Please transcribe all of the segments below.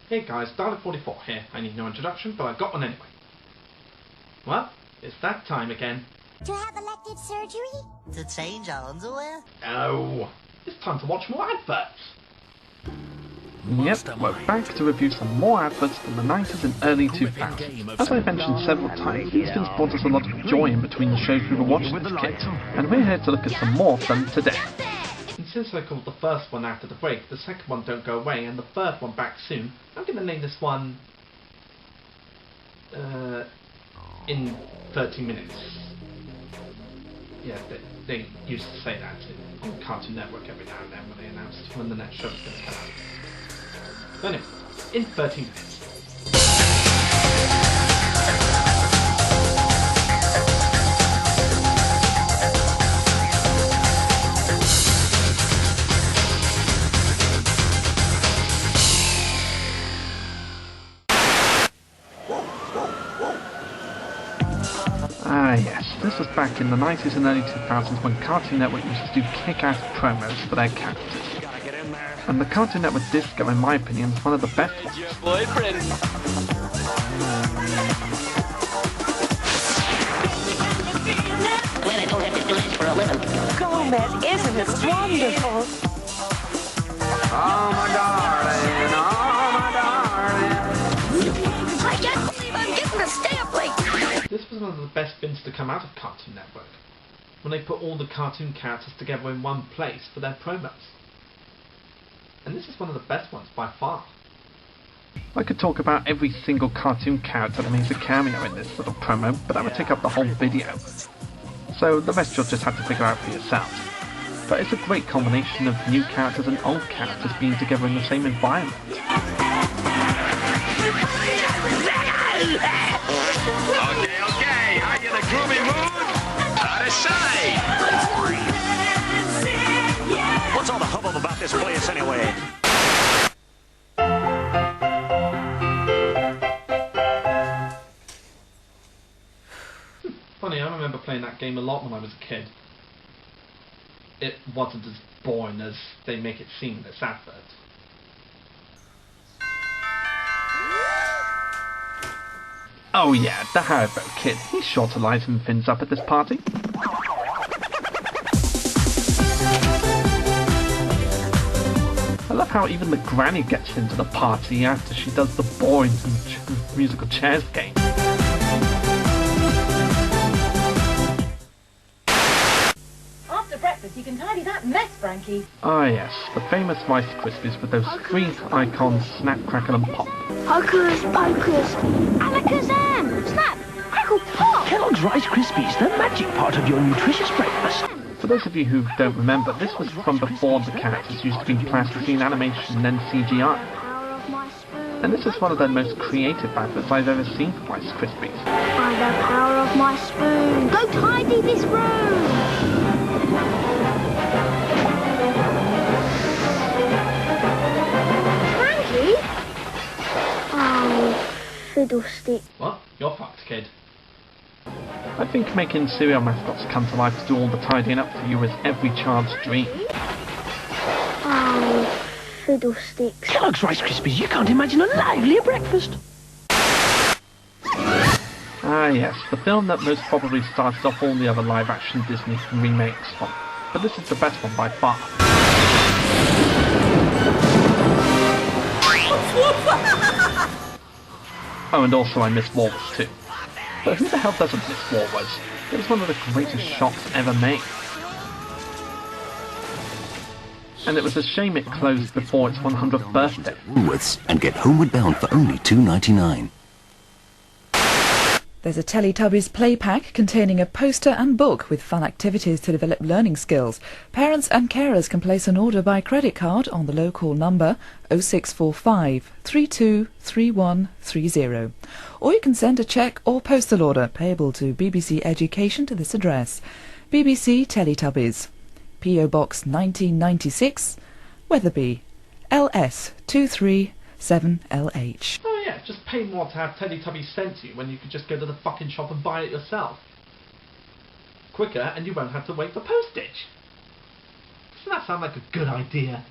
Hey guys, Dalek44 here. I need no introduction, but I've got one anyway. Well, it's that time again. To have elective surgery? To change our underwear? No, it's time to watch more adverts. Yep, we're back to review some more adverts from the 90s and early 2000s. As I've mentioned several times, these things brought us a lot of joy in between the shows we were watching as kids, and we're here to look at some more of them today. And since I called the first one after the break, the second one don't go away, and the third one back soon, I'm going to name this one... in 30 minutes. Yeah, they used to say that on Cartoon Network every now and then when they announced when the next show was going to come out. But anyway, in 30 minutes. Ah yes, this was back in the 90s and early 2000s when Cartoon Network used to do kick-ass promos for their characters. And the Cartoon Network Disco, in my opinion, is one of the best ones. Your boyfriend. Glad I don't have to do this for a living. Gomez, isn't this wonderful? Oh my darling, oh my darling. I can't believe I'm getting a stamp like This was one of the best bits to come out of Cartoon Network, when they put all the cartoon characters together in one place for their promos. And this is one of the best ones by far. I could talk about every single cartoon character that makes a cameo in this little promo, but that would take up the whole video. So the rest you'll just have to figure out for yourselves. But it's a great combination of new characters and old characters being together in the same environment. Okay, are you in a groovy mood? Out of sight! What's all the hubbub about this place anyway? Funny, I remember playing that game a lot when I was a kid. It wasn't as boring as they make it seem in this advert. Oh yeah, the Haribo kid. He's sure to liven things up at this party. I love how even the granny gets into the party after she does the boring musical chairs game. After breakfast, you can tidy that mess, Frankie. Ah yes, the famous Rice Krispies with those three icons, Snap, Crackle and Pop. Hocus pocus, alakazam, snap, crackle, pop. Kellogg's Rice Krispies, the magic part of your nutritious breakfast. For those of you who don't remember, this was from before the characters used to be plasticine animation and then CGI. And this is one of the most creative adverts I've ever seen for Rice Krispies. By the power of my spoon, go tidy this room. Frankie? Oh, fiddlestick. What? You're fucked, kid. I think making cereal mascots come to life to do all the tidying up for you is every child's dream. Oh, fiddlesticks. Kellogg's Rice Krispies, you can't imagine a livelier breakfast. Ah yes, the film that most probably started off all the other live-action Disney remakes from. But this is the best one by far. Oh, and also I miss Walrus too. But who the hell doesn't miss Walrus? It was one of the greatest shots ever made. And it was a shame it closed before its 100th birthday. Woolworths and get homeward bound for only $2.99. There's a Teletubbies play pack containing a poster and book with fun activities to develop learning skills. Parents and carers can place an order by credit card on the local number 0645 323130. Or you can send a cheque or postal order payable to BBC Education to this address: BBC Teletubbies, P.O. Box 1996, Wetherby, LS 237LH. Oh yeah, just pay more to have Teletubbies sent to you when you could just go to the fucking shop and buy it yourself. Quicker, and you won't have to wait for postage. Doesn't that sound like a good idea?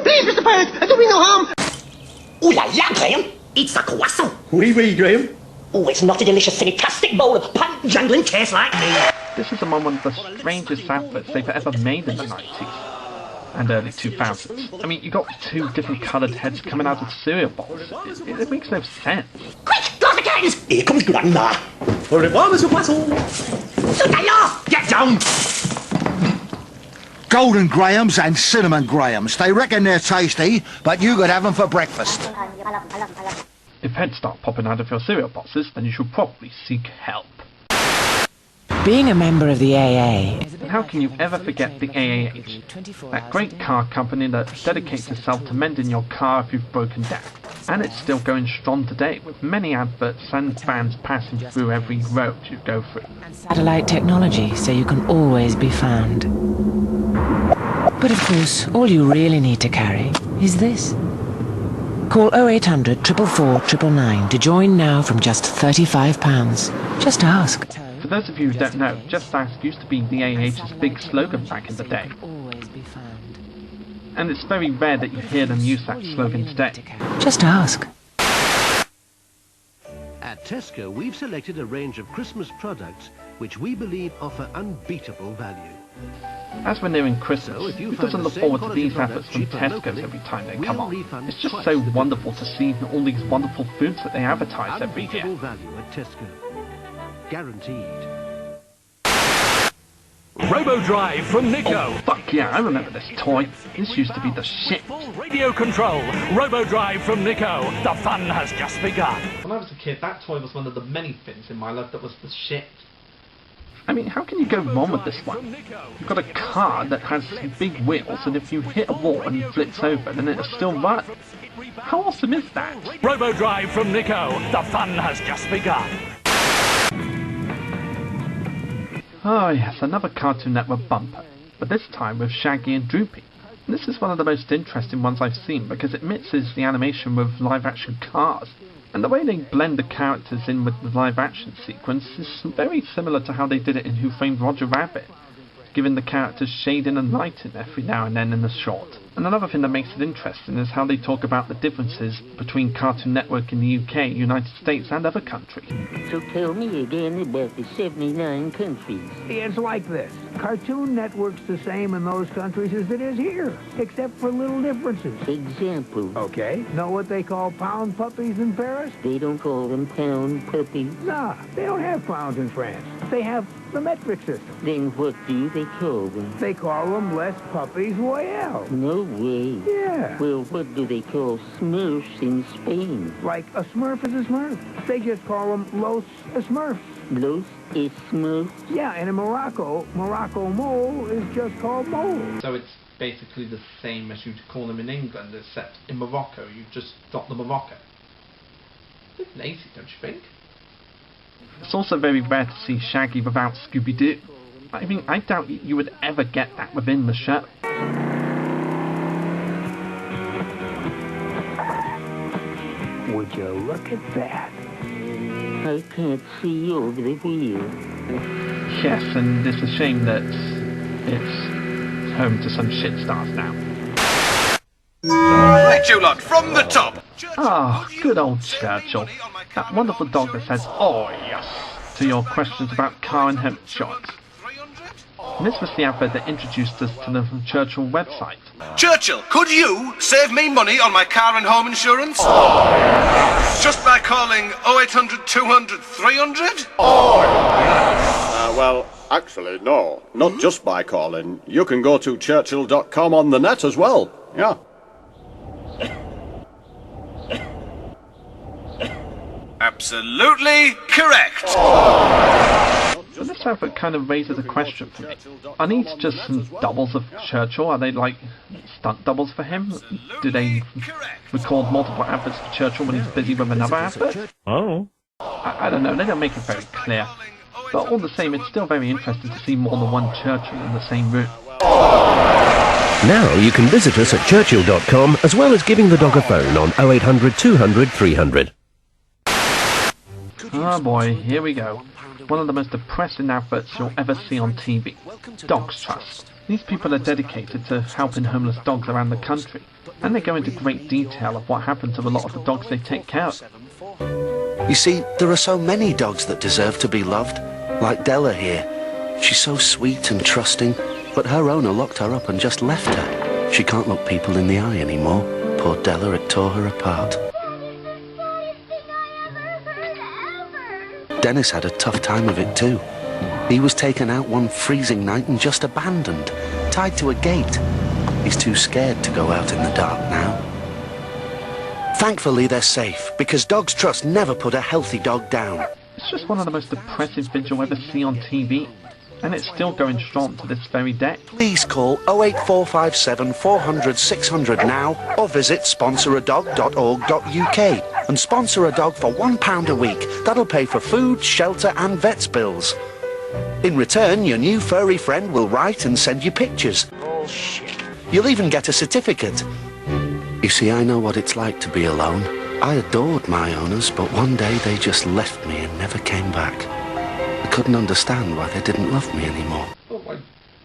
Please, Mr. Parrot, do me no harm. Ooh la la, Graham. It's a croissant. Oui, oui, Graham. Oh, it's not a delicious silly plastic bowl of pant-jangling taste like me. This is among one of the strangest adverts they've ever made in the 90s and early 2000s. I mean, you got two different coloured heads coming out of cereal bowls. It makes no sense. Quick, close the curtains. Here comes Grandma. Au revoir, Monsieur Poisson. So they off. Get down. Golden Grahams and cinnamon Grahams. They reckon they're tasty, but you could have them for breakfast. If heads start popping out of your cereal boxes, then you should probably seek help. Being a member of the AA... And how can you ever forget the AAH? That great car company that dedicates itself to mending your car if you've broken down. And it's still going strong today, with many adverts and vans passing through every road you go through. Satellite technology, so you can always be found. But of course, all you really need to carry is this. Call 0800 444 999 to join now from just £35. Just ask. For those of you who don't know, Just Ask used to be the AAH's big slogan back in the day. And it's very rare that you hear them use that slogan today. Just ask. At Tesco, we've selected a range of Christmas products which we believe offer unbeatable value. As we're nearing Christmas, who doesn't look forward to these adverts from Tesco's every time they come on? It's just so wonderful to see all these wonderful foods that they advertise every year. Unbeatable value at Tesco. Guaranteed. Robo-Drive from Nico. Oh, fuck yeah, I remember this toy. This used to be the shit. Radio control. Robo-Drive from Nico. The fun has just begun. When I was a kid, that toy was one of the many things in my life that was the shit. I mean, how can you go wrong with this one? You've got a car that has big wheels, and if you hit a wall and it flips over, then it'll still run. How awesome is that? Robo-Drive from Nico. The fun has just begun. Oh yes, another Cartoon Network bumper, but this time with Shaggy and Droopy. And this is one of the most interesting ones I've seen because it mixes the animation with live-action cars. And the way they blend the characters in with the live-action sequence is very similar to how they did it in Who Framed Roger Rabbit, giving the characters shading and lighting every now and then in the short. And another thing that makes it interesting is how they talk about the differences between Cartoon Network in the UK, United States and other countries. So tell me again about the 79 countries. It's like this. Cartoon Network's the same in those countries as it is here, except for little differences. Example. Okay. Know what they call pound puppies in Paris? They don't call them pound puppies. Nah, they don't have pounds in France. They have the metric system. Then what do they call them? They call them Les Puppies Royale. No way. Yeah. Well, what do they call Smurfs in Spain? Like a Smurf is a Smurf. They just call them Los Smurfs. Los Smurfs? Yeah, and in Morocco mole is just called mole. So it's basically the same as you'd call them in England, except in Morocco you've just got the Morocco. A bit lazy, don't you think? It's also very rare to see Shaggy without Scooby-Doo. I mean, I doubt you would ever get that within the show. Would you look at that? I can't see over the wheel. Yes, and it's a shame that it's home to some shit stars now. Right, you lot, from the top. Ah, good old Churchill. That wonderful dog that says, "Oh yes," to your questions about car and hemp insurance. And this was the advert that introduced us to the Churchill website. Churchill, could you save me money on my car and home insurance? Just by calling 0800 200 300? Well, actually, no. Not just by calling. You can go to churchill.com on the net as well. Yeah. Absolutely correct. But this advert kind of raises a question for me. Are these just some doubles of Churchill? Are they like stunt doubles for him? Do they record multiple adverts for Churchill when he's busy with another advert? Oh. I don't know, they don't make it very clear. But all the same, it's still very interesting to see more than one Churchill in the same room. Now you can visit us at churchill.com as well as giving the dog a phone on 0800 200 300. Oh boy, here we go. One of the most depressing adverts you'll ever see on TV. Dogs Trust. These people are dedicated to helping homeless dogs around the country, and they go into great detail of what happened to a lot of the dogs they take care of. You see, there are so many dogs that deserve to be loved, like Della here. She's so sweet and trusting, but her owner locked her up and just left her. She can't look people in the eye anymore. Poor Della, it tore her apart. Dennis had a tough time of it too. He was taken out one freezing night and just abandoned, tied to a gate. He's too scared to go out in the dark now. Thankfully they're safe, because Dogs Trust never put a healthy dog down. It's just one of the most depressive vids you'll ever see on TV, and it's still going strong to this very day. Please call 08457 400 600 now, or visit sponsoradog.org.uk and sponsor a dog for £1 a week. That'll pay for food, shelter and vet's bills. In return, your new furry friend will write and send you pictures. Bullshit. You'll even get a certificate. You see, I know what it's like to be alone. I adored my owners, but one day they just left me and never came back. I couldn't understand why they didn't love me anymore. Oh my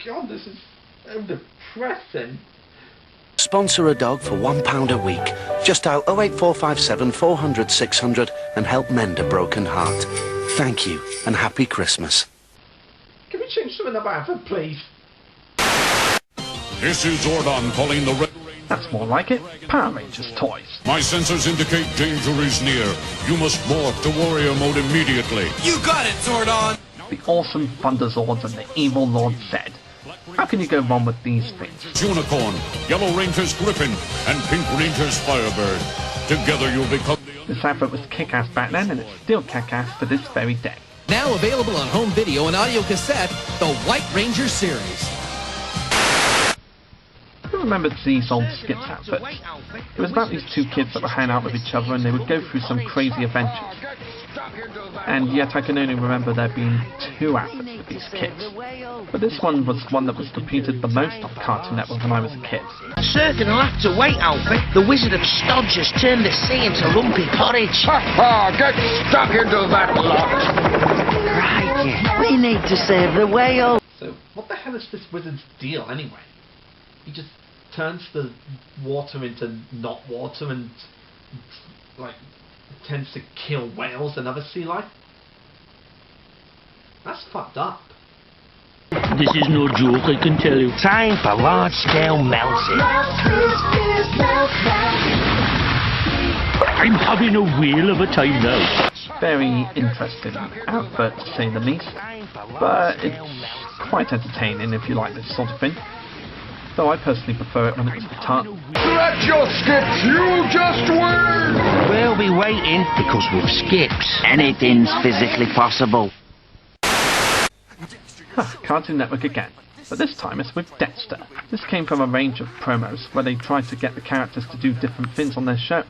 god, this is so depressing. Sponsor a dog for £1 a week. Just dial 08457 400 600 and help mend a broken heart. Thank you, and happy Christmas. Can we change something about it, please? This is Zordon calling the Red. That's more like it. Power Rangers toys. My sensors indicate danger is near. You must morph to warrior mode immediately. You got it, Zordon! The awesome Thunderzords and the evil Lord Zed. How can you go wrong with these things? Unicorn, Yellow Ranger's Griffin, and Pink Ranger's Firebird. Together you'll become the... This advert was kick-ass back then, and it's still kick-ass to this very day. Now available on home video and audio cassette, the White Ranger series. Who remembers these old Skips adverts? It was about these two kids that would hang out with each other and they would go through some crazy adventures. And yet I can only remember there being 2 adverts with these kids. But this one was one that was repeated the most on Cartoon Network when I was a kid. Circle will have to wait, Alfie. The Wizard of Stodge has turned the sea into lumpy porridge. Ha ha! Get stuck into that lot! Right, we need to save the whale. So, what the hell is this wizard's deal anyway? He just turns the water into not water and, like, tends to kill whales and other sea life? That's fucked up. This is no joke, I can tell you. Time for large-scale melting. I'm having a whale of a time now. Very interesting advert, to say the least. But it's quite entertaining if you like this sort of thing. Though I personally prefer it when it's the ton. Let your skips, you just win! We'll be waiting because with skips, anything's physically possible. Cartoon Network again, but this time it's with Dexter. This came from a range of promos where they tried to get the characters to do different things on their shows.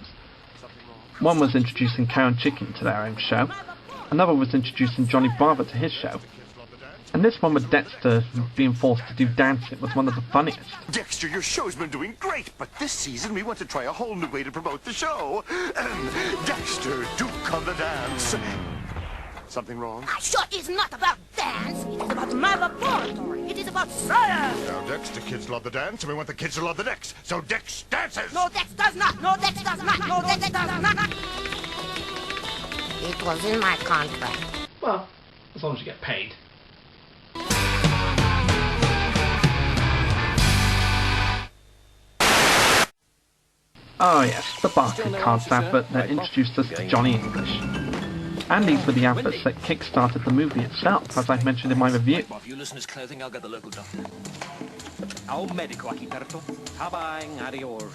One was introducing Cow and Chicken to their own show, another was introducing Johnny Bravo to his show, and this one with Dexter being forced to do dancing was one of the funniest. Dexter, your show's been doing great, but this season we want to try a whole new way to promote the show. Dexter, Duke of the Dance. Something wrong? My show is not about dance. It is about my laboratory. It is about science. Now, Dex, the kids love the dance, and we want the kids to love the Dex. So Dex dances. No, Dex does not. No, Dex does not. No, Dex does not. It was in my contract. Well, as long as you get paid. Oh yes, the Barclaycards advert that introduced us to Johnny English. And these were the adverts that kick-started the movie itself, as I mentioned in my review. If you listen his clothing, I'll get the local doctor. Ao medico aqui perto. Habang adior.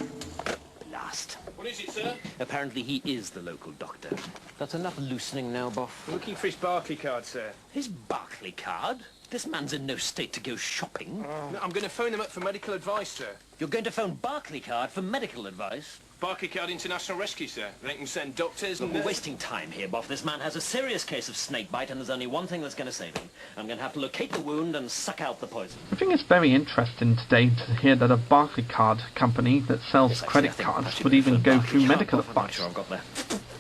last. What is it, sir? Apparently he is the local doctor. That's enough loosening now, Boff. Looking for his Barclay card, sir. His Barclay card? This man's in no state to go shopping. No, I'm going to phone them up for medical advice, sir. You're going to phone Barclay card for medical advice? Barclay card International Rescue, sir. They can send doctors and... We're wasting time here, Boff. This man has a serious case of snakebite, and there's only one thing that's going to save him. I'm going to have to locate the wound and suck out the poison. I think it's very interesting today to hear that a Barclay card company that sells credit cards would even go through medical advice.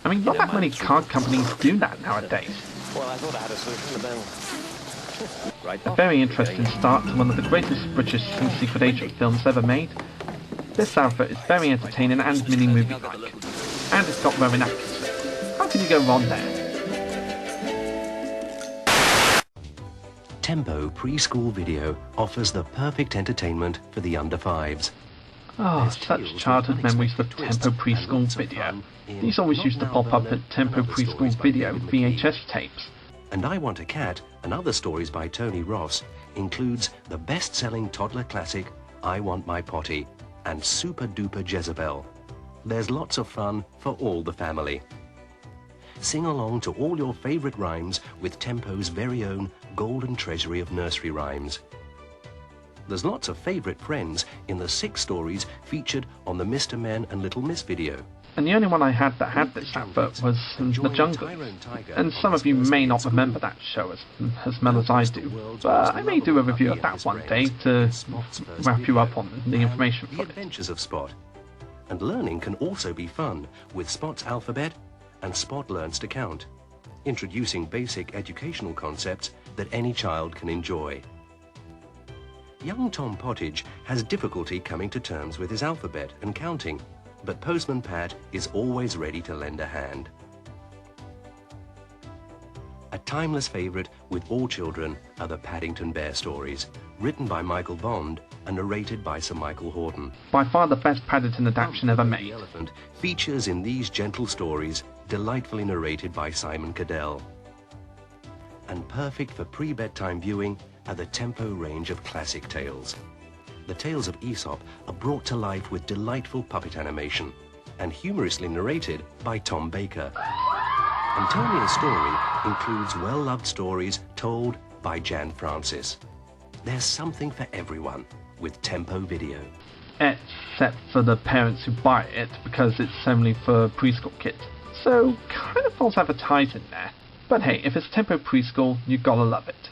I mean, not that many card companies do that nowadays. Well, I thought I had a solution, but then... A very interesting start to one of the greatest British secret agent films ever made. This advert is very entertaining and mini-movie-like, and it's got Rowan Atkinson. How can you go wrong there? Tempo Preschool Video offers the perfect entertainment for the under fives. Oh, such childhood memories with Tempo Preschool Video. These always used to pop up at Tempo Preschool Video VHS tapes. And I Want a Cat and Other Stories by Tony Ross includes the best-selling toddler classic I Want My Potty and Super Duper Jezebel. There's lots of fun for all the family. Sing along to all your favourite rhymes with Tempo's very own golden treasury of nursery rhymes. There's lots of favourite friends in the 6 stories featured on the Mr. Men and Little Miss video. And the only one I had that had this advert was The Jungle. And some of you may not remember that show as well as I do, but I may do a review of that one day to wrap you up on the information for The Adventures of Spot. And learning can also be fun with Spot's alphabet and Spot Learns to Count, introducing basic educational concepts that any child can enjoy. Young Tom Pottage has difficulty coming to terms with his alphabet and counting, but Postman Pat is always ready to lend a hand. A timeless favourite with all children are the Paddington Bear stories, written by Michael Bond and narrated by Sir Michael Horton. By far the best Paddington adaptation ever made. The Elephant features in these gentle stories, delightfully narrated by Simon Cadell. And perfect for pre-bedtime viewing are the Tempo range of classic tales. The tales of Aesop are brought to life with delightful puppet animation and humorously narrated by Tom Baker. Antonia's story includes well-loved stories told by Jan Francis. There's something for everyone with Tempo Video. Except for the parents who buy it because it's only for preschool kids. So, kind of false advertising there. But hey, if it's Tempo Preschool, you gotta love it.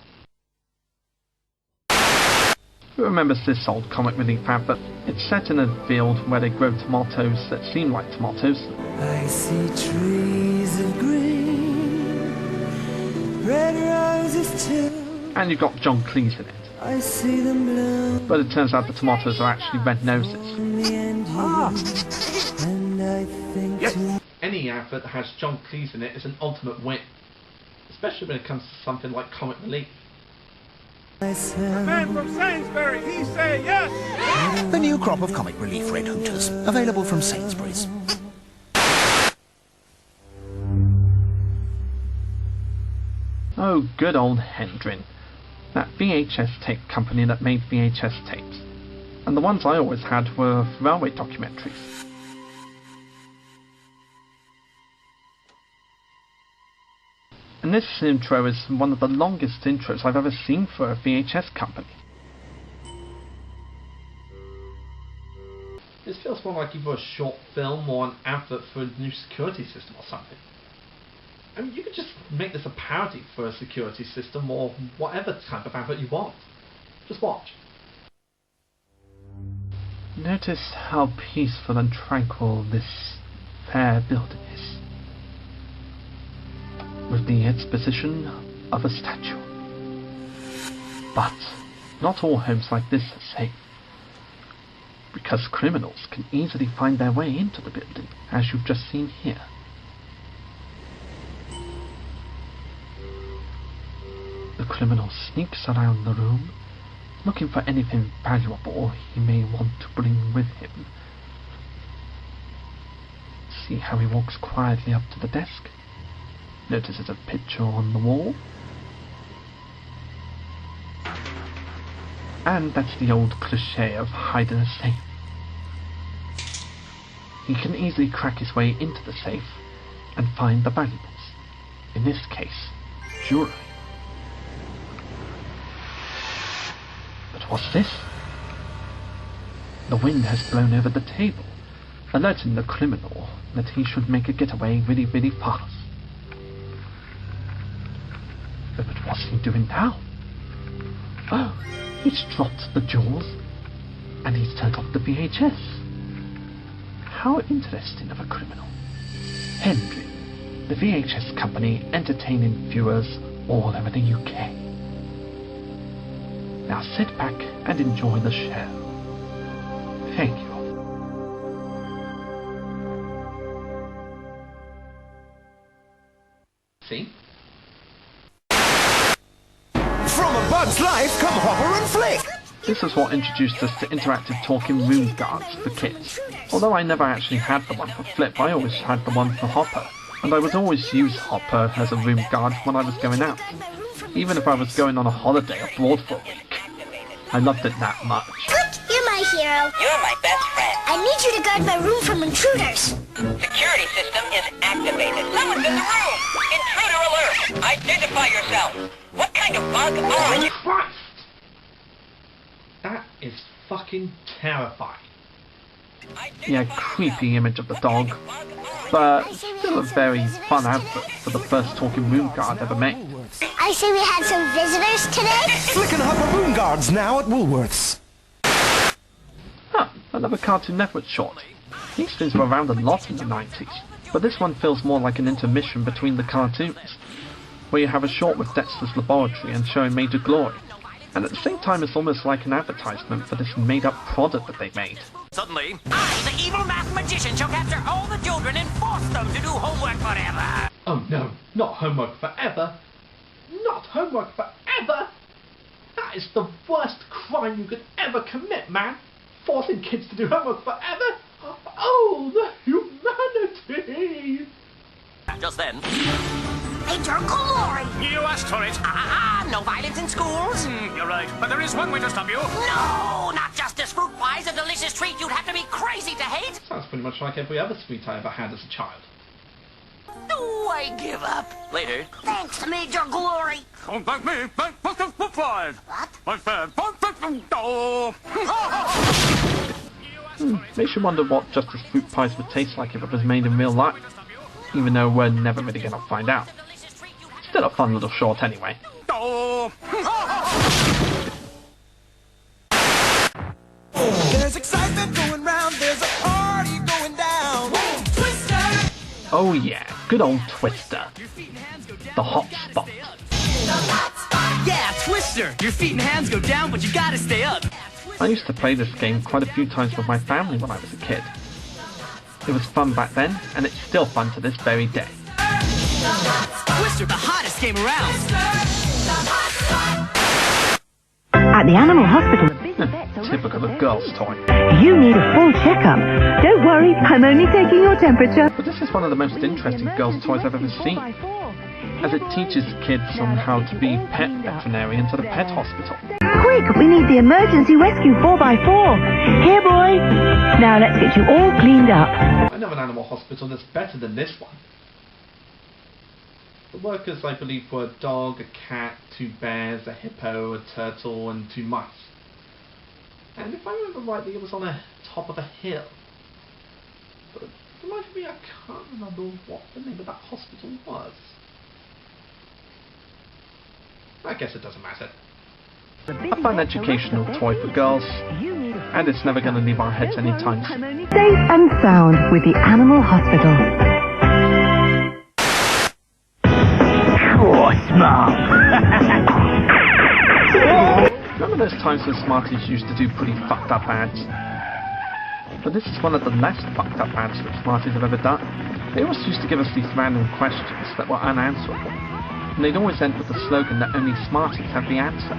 Who remembers this old comic relief advert? It's set in a field where they grow tomatoes that seem like tomatoes. I see trees of green, red roses too. And you've got John Cleese in it. I see them bloom. But it turns out the tomatoes are actually red noses. And I think Yes, any advert that has John Cleese in it is an ultimate win. Especially when it comes to something like comic relief. The man from Sainsbury, he say yes! The new crop of comic relief Red Hooters, available from Sainsbury's. Oh, good old Hendren. That VHS tape company that made VHS tapes. And the ones I always had were railway documentaries. And this intro is one of the longest intros I've ever seen for a VHS company. This feels more like either a short film or an advert for a new security system or something. I mean, you could just make this a parody for a security system or whatever type of advert you want. Just watch. Notice how peaceful and tranquil this fair building is, with the exposition of a statue. But not all homes like this are safe, because criminals can easily find their way into the building, as you've just seen here. The criminal sneaks around the room, looking for anything valuable he may want to bring with him. See how he walks quietly up to the desk? Notices a picture on the wall. And that's the old cliché of hide in a safe. he can easily crack his way into the safe and find the valuables. In this case, jewelry. But what's this? The wind has blown over the table, alerting the criminal that he should make a getaway really, really fast. But what's he doing now? Oh, he's dropped the jewels, and he's turned off the VHS. How interesting of a criminal. Henry, the VHS company entertaining viewers all over the UK. Now sit back and enjoy the show. Thank you. See? From A Bug's Life come Hopper and Flick. This is what introduced us to interactive talking room guards for kids. Although I never actually had the one for Flip, I always had the one for Hopper, and I would always use Hopper as a room guard when I was going out, even if I was going on a holiday abroad for a week. I loved it that much. Flick, you're my hero. You're my best friend. I need you to guard my room from intruders. Security system is activated. Someone's in the room! Intruder alert! Identify yourself! What kind of bug are you? Christ! That is fucking terrifying. Yeah, creepy image of the dog, but still a very fun advert for the first talking room guard ever made. I see we had some visitors today. Flick and Hopper room guards now at Woolworths. Ah, another Cartoon Network short. These things were around a lot in the 90s, but this one feels more like an intermission between the cartoons, where you have a short with Dexter's laboratory and showing Major Glory, and at the same time it's almost like an advertisement for this made-up product that they made. Suddenly, I, the evil math magician, shall capture all the children and force them to do homework forever. Oh no, not homework forever. Not homework forever. That is the worst crime you could ever commit, man. Forcing kids to do homework forever. Oh, the humanity. Just then, Major Glory. You asked for it. no violence in schools. You're right, but there is one way to stop you. No, not justice. Fruit pie's a delicious treat you'd have to be crazy to hate. Sounds pretty much like every other sweet I ever had as a child. Do I give up? Later. Thanks, Major Glory. Don't thank me. Thank fucking fruit flies. What? I said, don't thank me. Oh. Makes you wonder what Justice Fruit Pies would taste like if it was made in real life, even though we're never really going to find out. Still a fun little short anyway. Oh. There's excitement going round, there's a party going down. Twister! Oh yeah, good old Twister. The hot spot. Yeah, Twister! Your feet and hands go down, but you gotta stay up. I used to play this game quite a few times with my family when I was a kid. It was fun back then, and it's still fun to this very day. Twister, the hottest game around. At the animal hospital, Typical of girls' toy. you need a full checkup. Don't worry, I'm only taking your temperature. But this is one of the most interesting girls' toys I've ever seen, as it teaches kids on how to be pet veterinarians at a pet hospital. Quick, we need the emergency rescue 4x4. Here, boy. Now let's get you all cleaned up. I know an animal hospital that's better than this one. The workers, I believe, were a dog, a cat, 2 bears, a hippo, a turtle, and 2 mice. And if I remember rightly, it was on a top of a hill. But for the life of me, I can't remember what the name of that hospital was. I guess it doesn't matter. A fun educational toy for girls, and it's never going to leave our heads anytime soon. Safe and sound with the animal hospital. Oh, smart. Remember those times when Smarties used to do pretty fucked up ads? But this is one of the less fucked up ads that Smarties have ever done. They always used to give us these random questions that were unanswerable, and they'd always end with the slogan that only Smarties have the answer.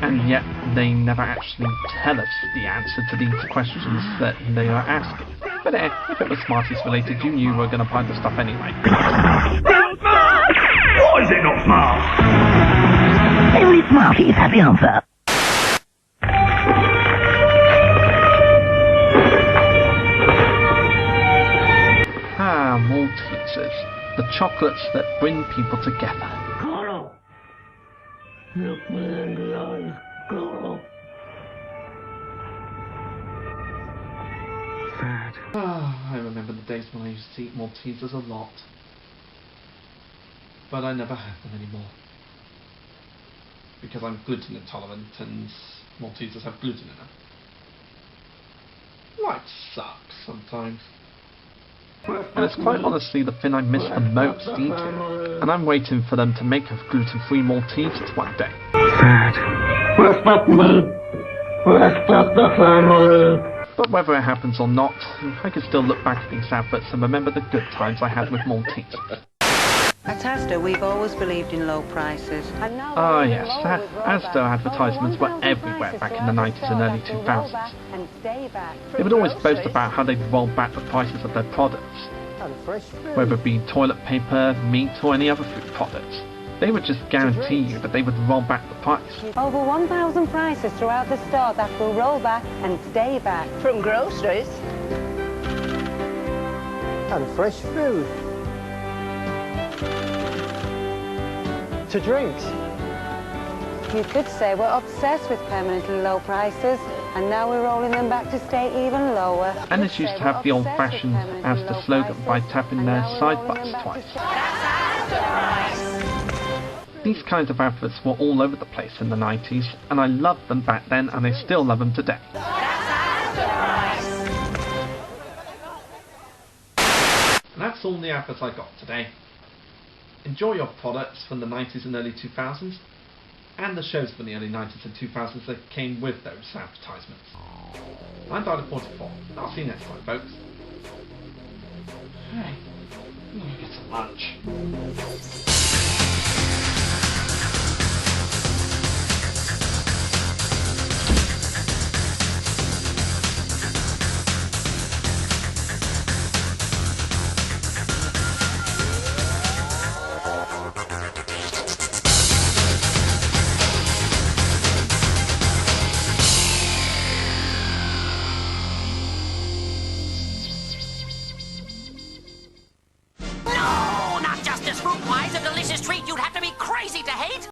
And yet, they never actually tell us the answer to these questions that they are asking. But if it was Smarties related, you knew we were going to buy the stuff anyway. Why is it not smart? Only Smarties have the answer. Ah, Maltesers. The chocolates that bring people together. Carlo! Look me in the eyes, Carlo. Sad. Ah, I remember the days when I used to eat Maltesers a lot. But I never have them anymore. Because I'm gluten intolerant and Maltesers have gluten in them. Life sucks sometimes. And it's quite honestly the thing I miss the most eating. And I'm waiting for them to make us gluten-free Maltesers one day. Sad. Respect me. Respect the family. But whether it happens or not, I can still look back at these adverts and remember the good times I had with Maltesers. At Asda, we've always believed in low prices. Ah yes, Asda advertisements were everywhere back in the 90s and early 2000s. They would always boast about how they'd roll back the prices of their products. Whether it be toilet paper, meat or any other food products. They would just guarantee you that they would roll back the price. Over 1,000 prices throughout the store that will roll back and stay back. From groceries. And fresh food. To drinks. You could say we're obsessed with permanently low prices, and now we're rolling them back to stay even lower. And this used to have the old-fashioned Asda slogan by tapping their side buttons twice. These kinds of adverts were all over the place in the 90s, and I loved them back then, and I still love them today. And that's all the adverts I got today. Enjoy your products from the 90s and early 2000s, and the shows from the early 90s and 2000s that came with those advertisements. I'm Dalek44. I'll see you next time, folks. Hey, I'm gonna get some lunch.